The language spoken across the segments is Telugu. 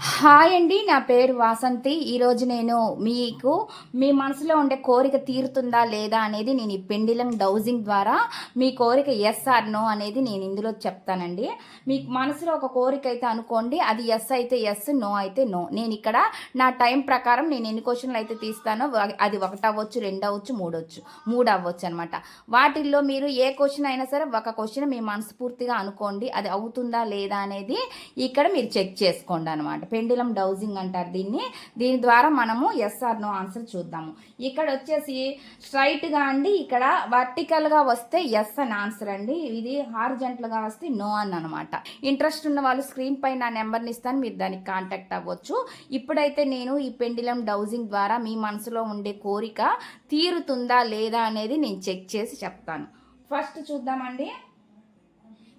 హాయ్ అండి, నా పేరు వాసంతి. ఈరోజు నేను మీకు మీ మనసులో ఉండే కోరిక తీరుతుందా లేదా అనేది నేను ఈ పెండిలం డౌజింగ్ ద్వారా మీ కోరిక ఎస్ ఆర్ నో అనేది నేను ఇందులో చెప్తానండి. మీకు మనసులో ఒక కోరిక అయితే అనుకోండి, అది ఎస్ అయితే ఎస్, నో అయితే నో. నేను ఇక్కడ నా టైం ప్రకారం నేను ఎన్ని క్వశ్చన్లు అయితే తీస్తానో అది 1 అవ్వచ్చు, 2 అవ్వచ్చు, 3 అవ్వచ్చు అనమాట. వాటిల్లో మీరు ఏ క్వశ్చన్ అయినా సరే ఒక క్వశ్చన్ మీ మనస్ఫూర్తిగా అనుకోండి, అది అవుతుందా లేదా అనేది ఇక్కడ మీరు చెక్ చేసుకోండి అనమాట. పెండులం డౌజింగ్ అంటారు దీన్ని. దీని ద్వారా మనము ఎస్ ఆర్ నో ఆన్సర్ చూద్దాము. ఇక్కడ వచ్చేసి స్ట్రైట్గా అండి, ఇక్కడ వర్టికల్గా వస్తే ఎస్ అని ఆన్సర్ అండి, ఇది హారిజంటల్గా వస్తే నో అని అనమాట. ఇంట్రెస్ట్ ఉన్న వాళ్ళు స్క్రీన్ పై నా నెంబర్ని ఇస్తాను, మీరు దానికి కాంటాక్ట్ అవ్వచ్చు. ఇప్పుడైతే నేను ఈ పెండులం డౌజింగ్ ద్వారా మీ మనసులో ఉండే కోరిక తీరుతుందా లేదా అనేది నేను చెక్ చేసి చెప్తాను. ఫస్ట్ చూద్దామండి.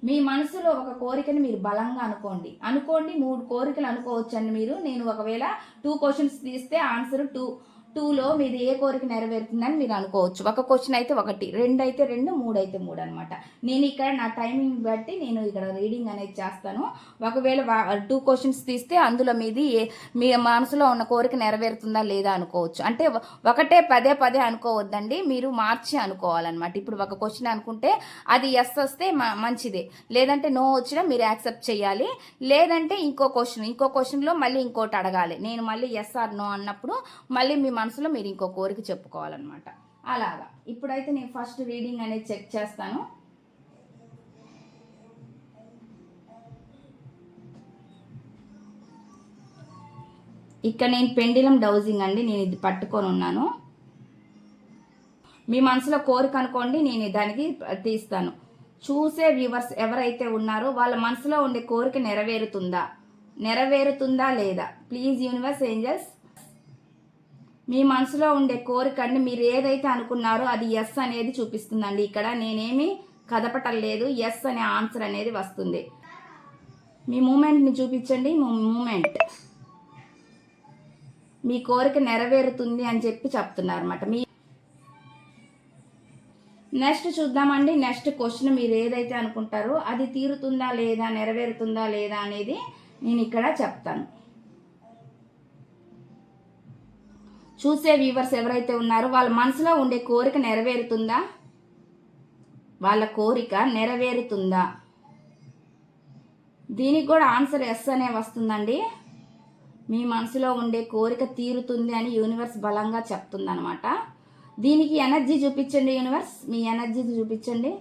మీ మనసులో ఒక కోరికని మీరు బలంగా అనుకోండి. 3 కోరికలు అనుకోవచ్చండి మీరు. నేను ఒకవేళ 2 క్వశ్చన్స్ తీస్తే ఆన్సర్ 2లో మీది ఏ కోరిక నెరవేరుతుందని మీరు అనుకోవచ్చు. ఒక క్వశ్చన్ అయితే 1, 2 అయితే 2, 3 అయితే 3 అనమాట. నేను ఇక్కడ నా టైమింగ్ బట్టి నేను ఇక్కడ రీడింగ్ అనేది చేస్తాను. ఒకవేళ 2 క్వశ్చన్స్ తీస్తే అందులో మీ మనసులో ఉన్న కోరిక నెరవేరుతుందా లేదా అనుకోవచ్చు. అంటే ఒకటే పదే అనుకోవద్దండి, మీరు మార్చి అనుకోవాలన్నమాట. ఇప్పుడు ఒక క్వశ్చన్ అనుకుంటే అది ఎస్ వస్తే మంచిదే, లేదంటే నో వచ్చినా మీరు యాక్సెప్ట్ చేయాలి. లేదంటే ఇంకో క్వశ్చన్లో మళ్ళీ ఇంకోటి అడగాలి. నేను మళ్ళీ ఎస్ ఆర్ నో అన్నప్పుడు మళ్ళీ మీ మనసులో మీరు ఇంకో కోరిక చెప్పుకోవాలన్నమాట. అలాగా ఇప్పుడైతే నేను ఫస్ట్ రీడింగ్ అనేది చెక్ చేస్తాను. ఇక్కడ నేను పెండిలం డౌజింగ్ అండి, నేను ఇది పట్టుకొని ఉన్నాను. మీ మనసులో కోరిక అనుకోండి, నేను దానికి తీస్తాను. చూసే వ్యూవర్స్ ఎవరైతే ఉన్నారో వాళ్ళ మనసులో ఉండే కోరిక నెరవేరుతుందా లేదా? ప్లీజ్ యూనివర్స్ ఏంజల్స్, మీ మనసులో ఉండే కోరిక అండి, మీరు ఏదైతే అనుకున్నారో అది ఎస్ అనేది చూపిస్తుందండి. ఇక్కడ నేనేమి కదపటం లేదు, ఎస్ అనే ఆన్సర్ అనేది వస్తుంది. మీ మూమెంట్ని చూపించండి. మీ కోరిక నెరవేరుతుంది అని చెప్తున్నారు అన్నమాట. నెక్స్ట్ చూద్దామండి. నెక్స్ట్ క్వశ్చన్ మీరు ఏదైతే అనుకుంటారో అది తీరుతుందా లేదా, నెరవేరుతుందా లేదా అనేది నేను ఇక్కడ చెప్తాను. చూసే వ్యూవర్స్ ఎవరైతే ఉన్నారో వాళ్ళ మనసులో ఉండే కోరిక నెరవేరుతుందా? వాళ్ళ కోరిక నెరవేరుతుందా? దీనికి కూడా ఆన్సర్ ఎస్ అనే వస్తుందండి. మీ మనసులో ఉండే కోరిక తీరుతుంది అని యూనివర్స్ బలంగా చెప్తుంది అనమాట. దీనికి ఎనర్జీ చూపించండి యూనివర్స్, మీ ఎనర్జీ చూపించండి.